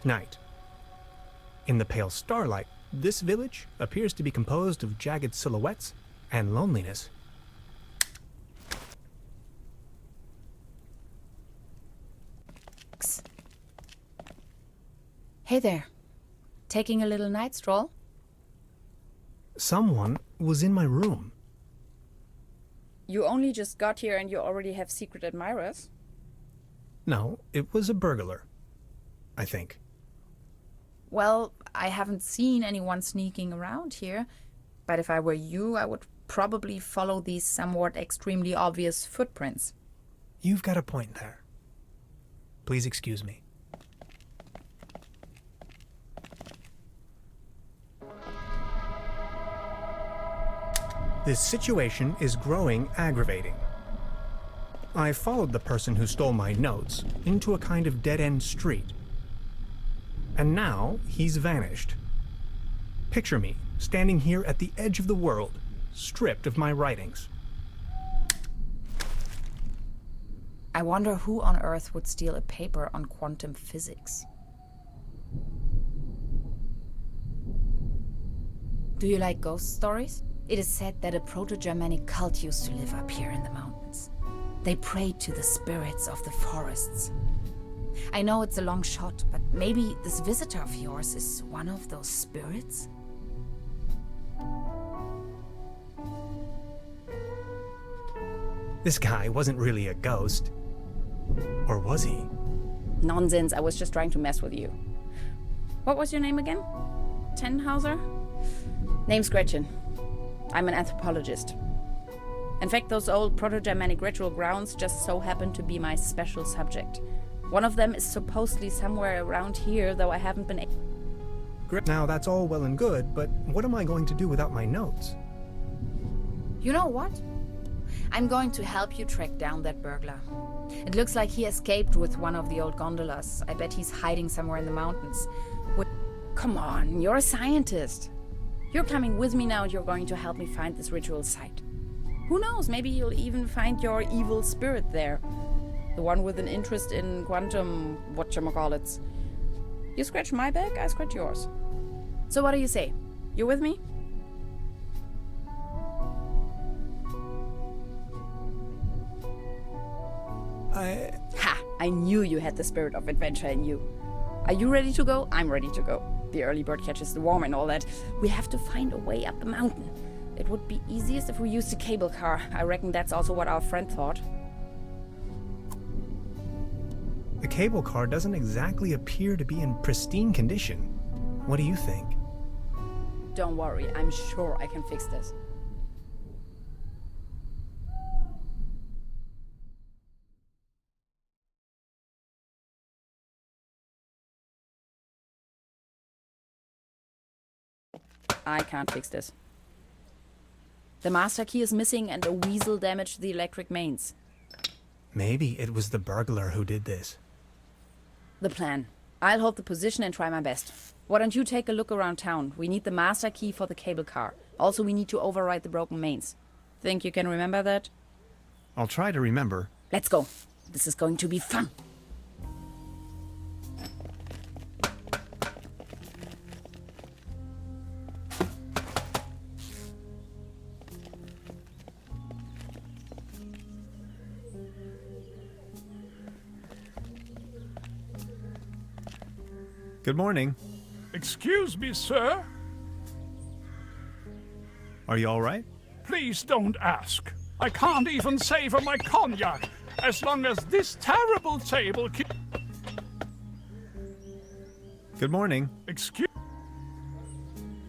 night. In the pale starlight, this village appears to be composed of jagged silhouettes and loneliness. Hey there. Taking a little night stroll? Someone was in my room. You only just got here and you already have secret admirers? No, it was a burglar, I think. Well, I haven't seen anyone sneaking around here, but if I were you, I would probably follow these somewhat extremely obvious footprints. You've got a point there. Please excuse me. This situation is growing aggravating. I followed the person who stole my notes into a kind of dead-end street. And now he's vanished. Picture me standing here at the edge of the world, stripped of my writings. I wonder who on Earth would steal a paper on quantum physics. Do you like ghost stories? It is said that a Proto-Germanic cult used to live up here in the mountains. They prayed to the spirits of the forests. I know it's a long shot, but maybe this visitor of yours is one of those spirits? This guy wasn't really a ghost. Or was he? Nonsense, I was just trying to mess with you. What was your name again? Tenhauser? Name's Gretchen. I'm an anthropologist. In fact, those old Proto-Germanic ritual grounds just so happen to be my special subject. One of them is supposedly somewhere around here, though I haven't been Now that's all well and good, but what am I going to do without my notes? You know what? I'm going to help you track down that burglar. It looks like he escaped with one of the old gondolas. I bet he's hiding somewhere in the mountains. Come on, you're a scientist. You're coming with me now and you're going to help me find this ritual site. Who knows, maybe you'll even find your evil spirit there. The one with an interest in quantum whatchamacallits. You scratch my back, I scratch yours. So what do you say? You with me? Ha! I knew you had the spirit of adventure in you. Are you ready to go? I'm ready to go. The early bird catches the worm and all that. We have to find a way up the mountain. It would be easiest if we used a cable car. I reckon that's also what our friend thought. The cable car doesn't exactly appear to be in pristine condition. What do you think? Don't worry, I'm sure I can fix this. I can't fix this. The master key is missing and a weasel damaged the electric mains. Maybe it was the burglar who did this. The plan. I'll hold the position and try my best. Why don't you take a look around town? We need the master key for the cable car. Also, we need to override the broken mains. Think you can remember that? I'll try to remember. Let's go. This is going to be fun. Good morning. Excuse me, sir. Are you all right? Please don't ask. I can't even savor my cognac as long as this terrible table Good morning. Excuse...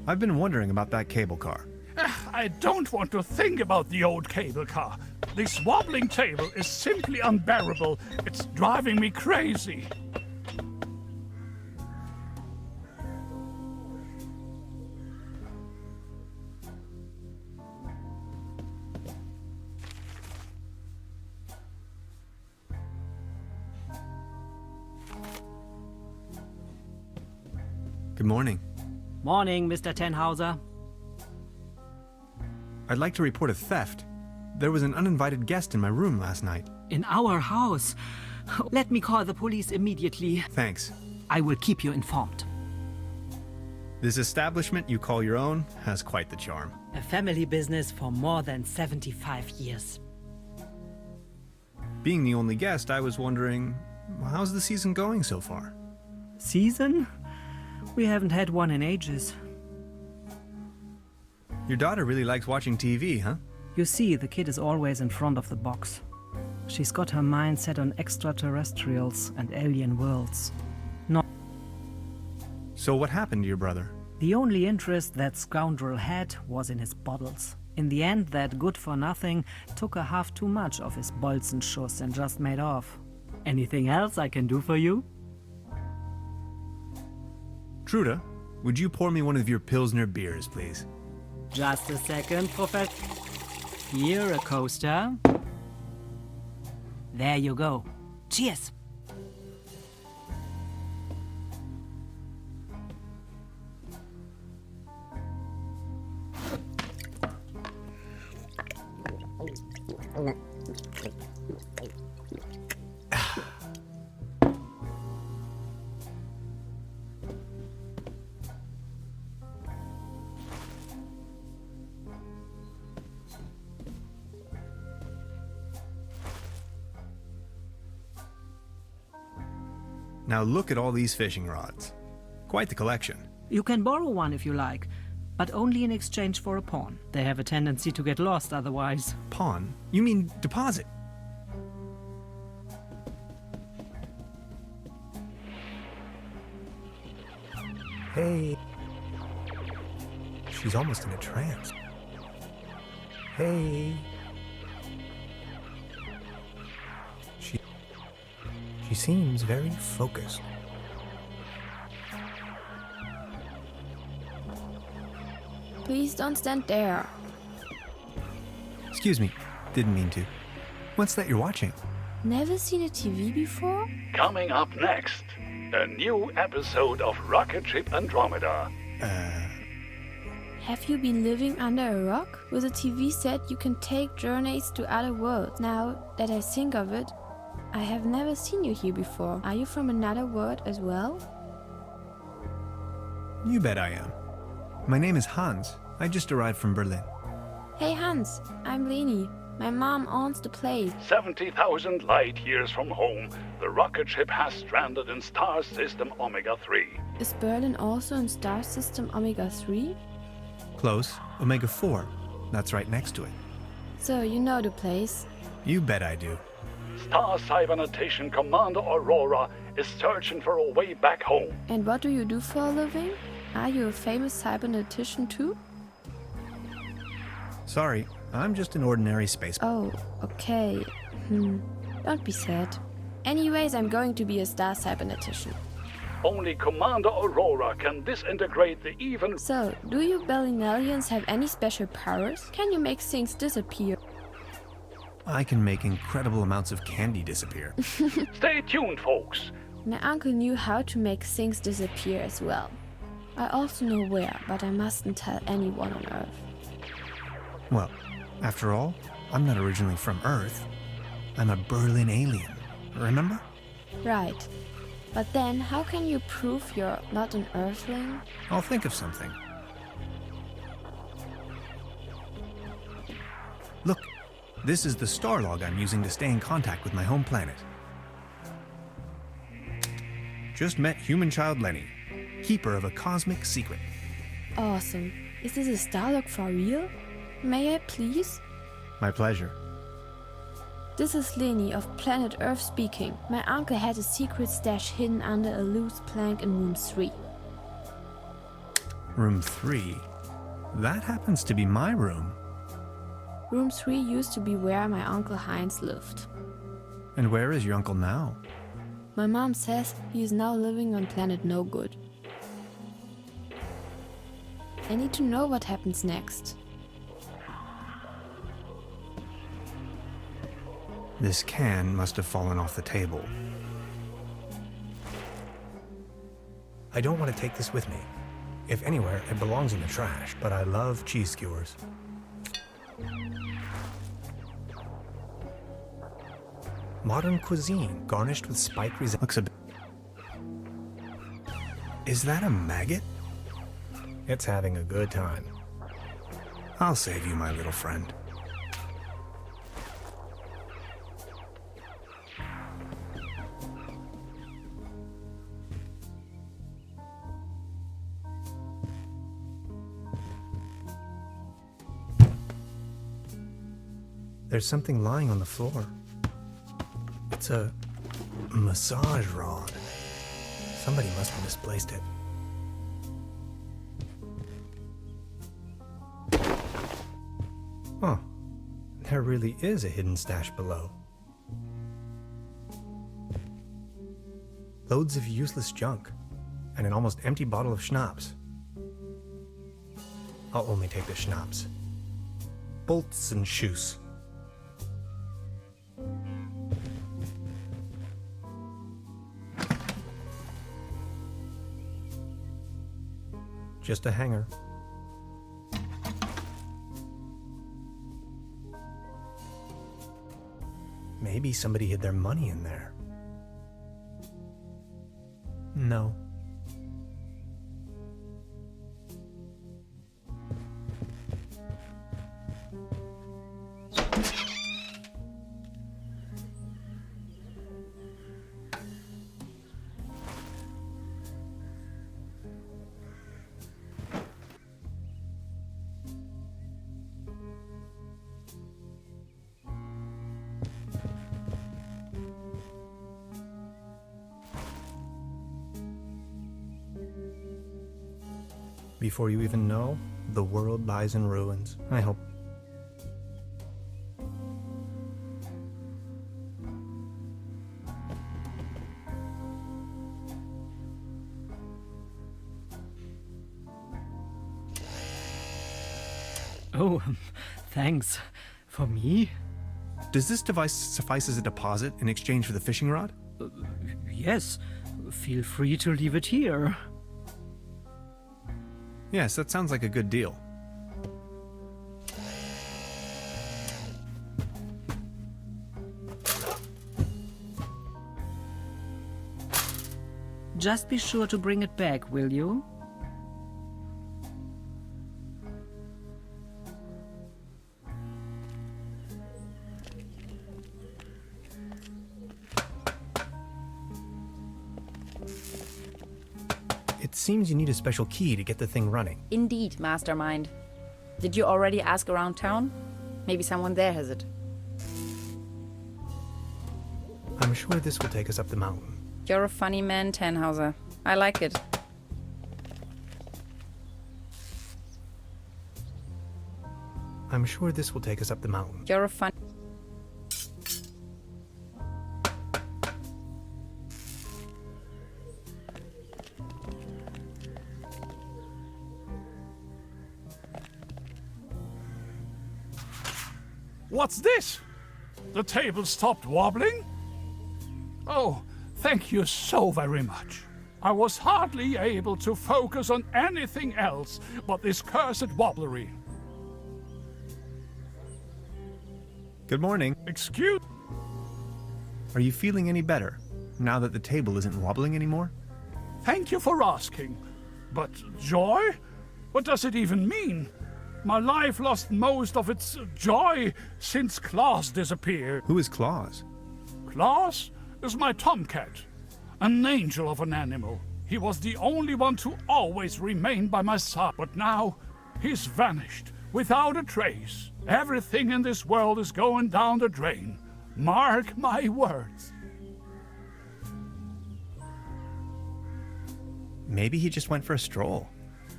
I've been wondering about that cable car. I don't want to think about the old cable car. This wobbling table is simply unbearable. It's driving me crazy. Good morning. Morning, Mr. Tenhauser. I'd like to report a theft. There was an uninvited guest in my room last night. In our house? Let me call the police immediately. Thanks. I will keep you informed. This establishment you call your own has quite the charm. A family business for more than 75 years. Being the only guest, I was wondering, how's the season going so far? Season? We haven't had one in ages. Your daughter really likes watching TV, huh? You see, the kid is always in front of the box. She's got her mind set on extraterrestrials and alien worlds. So what happened to your brother? The only interest that scoundrel had was in his bottles. In the end, that good-for-nothing took a half too much of his Bolzenschuss and just made off. Anything else I can do for you? Trude, would you pour me one of your Pilsner beers, please? Just a second, Professor. Here, a coaster. There you go. Cheers! Now look at all these fishing rods. Quite the collection. You can borrow one if you like, but only in exchange for a pawn. They have a tendency to get lost otherwise. Pawn? You mean deposit? Hey. She's almost in a trance. Hey. She seems very focused. Please don't stand there. Excuse me, didn't mean to. What's that you're watching? Never seen a TV before? Coming up next, a new episode of Rocket Ship Andromeda. Have you been living under a rock? With a TV set you can take journeys to other worlds. Now that I think of it, I have never seen you here before. Are you from another world as well? You bet I am. My name is Hans. I just arrived from Berlin. Hey Hans, I'm Leni. My mom owns the place. 70,000 light years from home, the rocket ship has stranded in star system Omega 3. Is Berlin also in star system Omega 3? Close. Omega 4. That's right next to it. So you know the place. You bet I do. Star Cybernetation Commander Aurora is searching for a way back home. And what do you do for a living? Are you a famous cybernetician too? Sorry, I'm just an ordinary space. Oh, okay. Don't be sad. Anyways, I'm going to be a star cybernetician. Only Commander Aurora can disintegrate the even... So, do you Berlinalians have any special powers? Can you make things disappear? I can make incredible amounts of candy disappear. Stay tuned, folks. My uncle knew how to make things disappear as well. I also know where, but I mustn't tell anyone on Earth. Well, after all, I'm not originally from Earth. I'm a Berlin alien, remember? Right. But then, how can you prove you're not an Earthling? I'll think of something. Look, this is the star log I'm using to stay in contact with my home planet. Just met human child Lenny, keeper of a cosmic secret. Awesome. Is this a star log for real? May I please? My pleasure. This is Leni of planet Earth speaking. My uncle had a secret stash hidden under a loose plank in room 3. Room 3? That happens to be my room. Room 3 used to be where my uncle Heinz lived. And where is your uncle now? My mom says he is now living on planet No Good. I need to know what happens next. This can must have fallen off the table. I don't want to take this with me. If anywhere, it belongs in the trash, but I love cheese skewers. Modern cuisine garnished with spiked looks a bit... Is that a maggot? It's having a good time. I'll save you, my little friend. There's something lying on the floor. It's a massage rod. Somebody must have misplaced it. Huh. There really is a hidden stash below. Loads of useless junk, and an almost empty bottle of schnapps. I'll only take the schnapps. Bolts and shoes. Just a hanger. Maybe somebody hid their money in there. No. Before you even know, the world lies in ruins. I hope. Oh, thanks. For me? Does this device suffice as a deposit in exchange for the fishing rod? Yes. Feel free to leave it here. Yes, that sounds like a good deal. Just be sure to bring it back, will you? It seems you need a special key to get the thing running. Indeed, Mastermind. Did you already ask around town? Maybe someone there has it. I'm sure this will take us up the mountain. You're a funny man, Tannhauser. I like it. I'm sure this will take us up the mountain. You're a fun... What's this? The table stopped wobbling? Oh, thank you so very much. I was hardly able to focus on anything else but this cursed wobblery. Good morning. Excuse... Are you feeling any better now that the table isn't wobbling anymore? Thank you for asking. But joy? What does it even mean? My life lost most of its joy since Klaus disappeared. Who is Claus? Klaus is my tomcat, an angel of an animal. He was the only one to always remain by my side. But now, he's vanished, without a trace. Everything in this world is going down the drain. Mark my words. Maybe he just went for a stroll.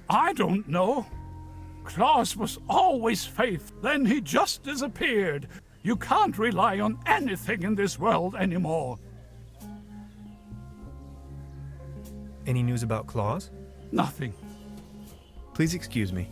I don't know. Klaus was always faithful. Then he just disappeared. You can't rely on anything in this world anymore. Any news about Claus? Nothing. Please excuse me.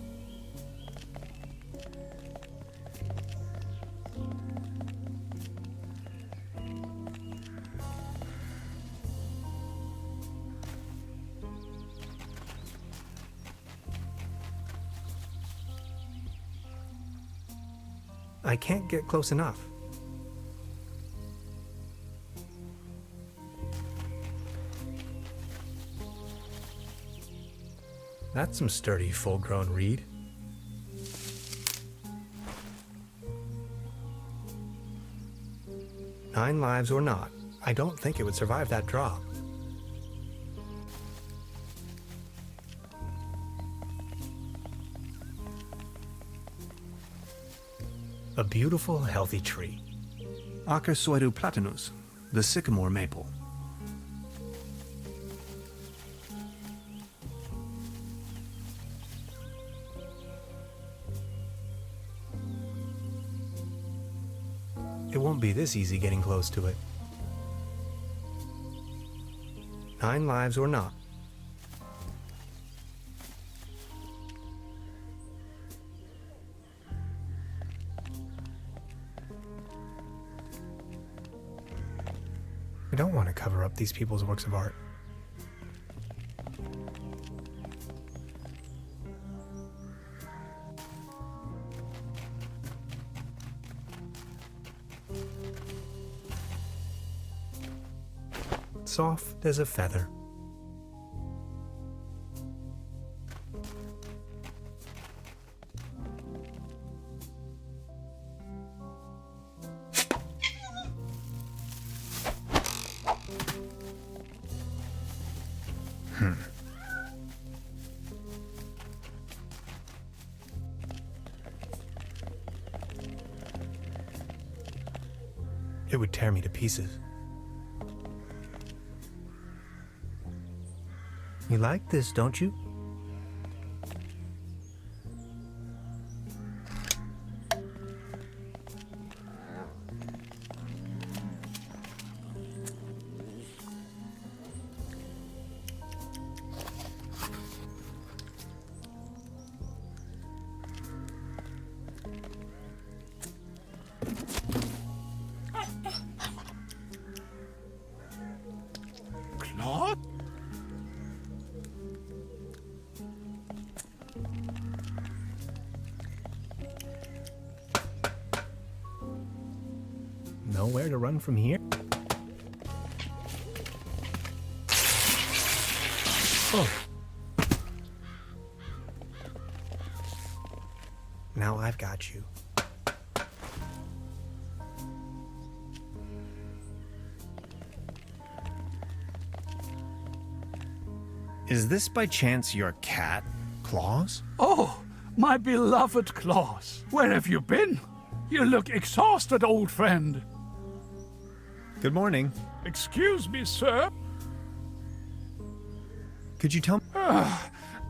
I can't get close enough. That's some sturdy, full-grown reed. Nine lives or not, I don't think it would survive that drop. A beautiful, healthy tree. Acersoidu platanus, the sycamore maple. It won't be this easy getting close to it. 9 lives or not. I don't want to cover up these people's works of art. Soft as a feather. It would tear me to pieces. You like this, don't you? Claude? Nowhere to run from here? Oh. Now I've got you. Is this by chance your cat, Claus? Oh, my beloved Claus. Where have you been? You look exhausted, old friend. Good morning. Excuse me, sir. Could you tell me?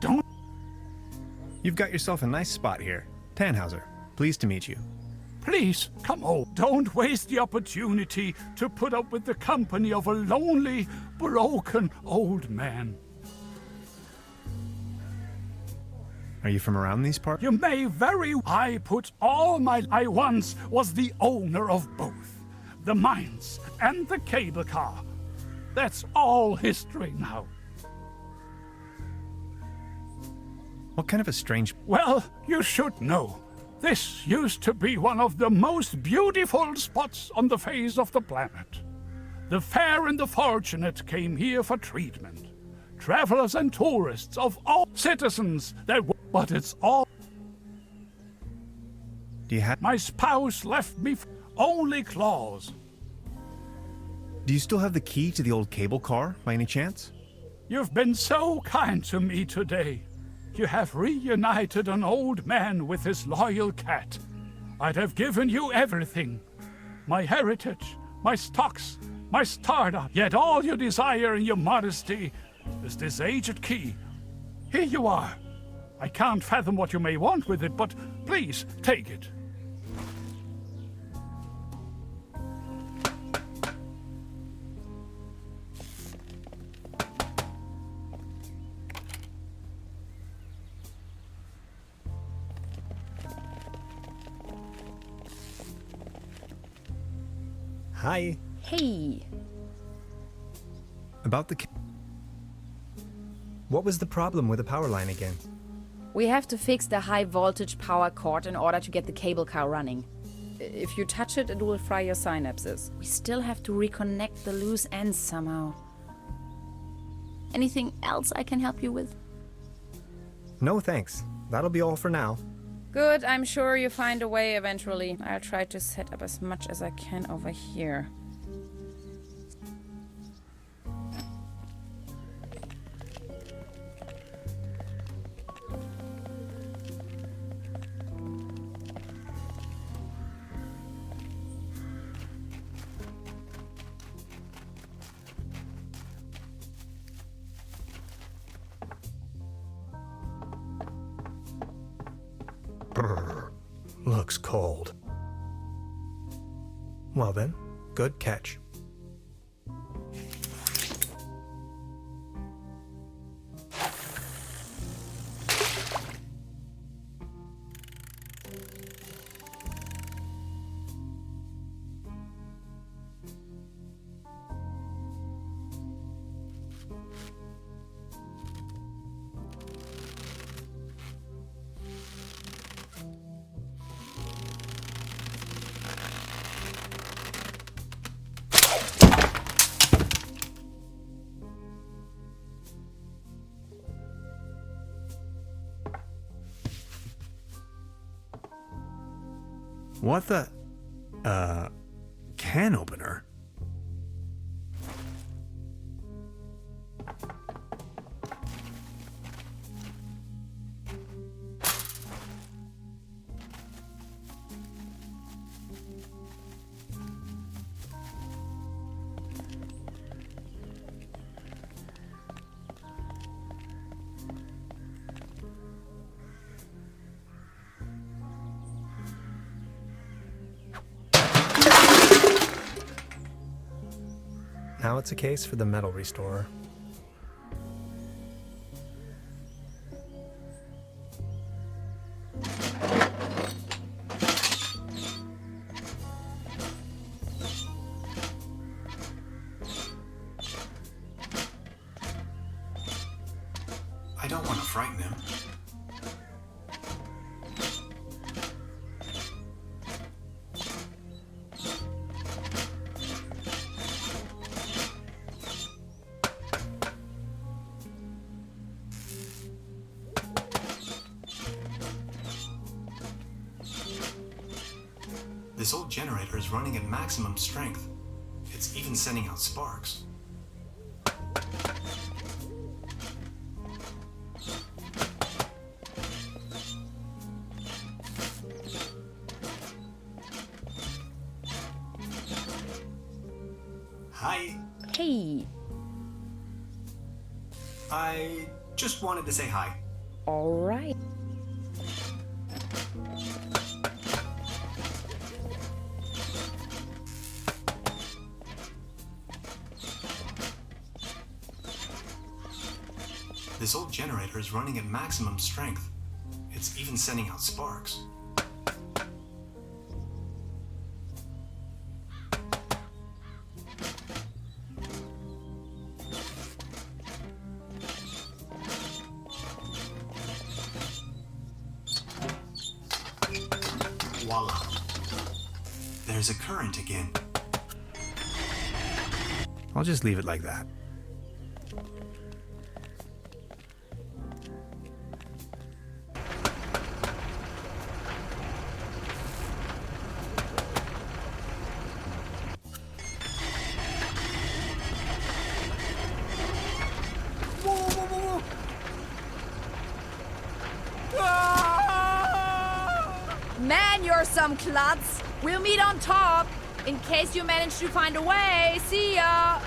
Don't... You've got yourself a nice spot here. Tannhauser, pleased to meet you. Please, come home. Don't waste the opportunity to put up with the company of a lonely, broken old man. Are you from around these parts? You may very... I put all my... I once was the owner of both. The mines and the cable car. That's all history now. What kind of a strange... Well, you should know. This used to be one of the most beautiful spots on the face of the planet. The fair and the fortunate came here for treatment. Travelers and tourists of all citizens that... But it's all... Do you have... My spouse left me only Claus. Do you still have the key to the old cable car, by any chance? You've been so kind to me today. You have reunited an old man with his loyal cat. I'd have given you everything. My heritage, my stocks, my startup. Yet all you desire in your modesty is this aged key. Here you are. I can't fathom what you may want with it, but please, take it. Hi. Hey. About the... What was the problem with the power line again? We have to fix the high voltage power cord in order to get the cable car running. If you touch it, it will fry your synapses. We still have to reconnect the loose ends somehow. Anything else I can help you with? No thanks. That'll be all for now. Good, I'm sure you find a way eventually. I'll try to set up as much as I can over here. Looks cold. Well then, good catch. What the? Can opener? Now it's a case for the metal restorer. I don't want to frighten him. This old generator is running at maximum strength. It's even sending out sparks. Hi. Hey. I just wanted to say hi. All right. This old generator is running at maximum strength. It's even sending out sparks. Voila. There's a current again. I'll just leave it like that. Man, you're some klutz. We'll meet on top. In case you manage to find a way. See ya.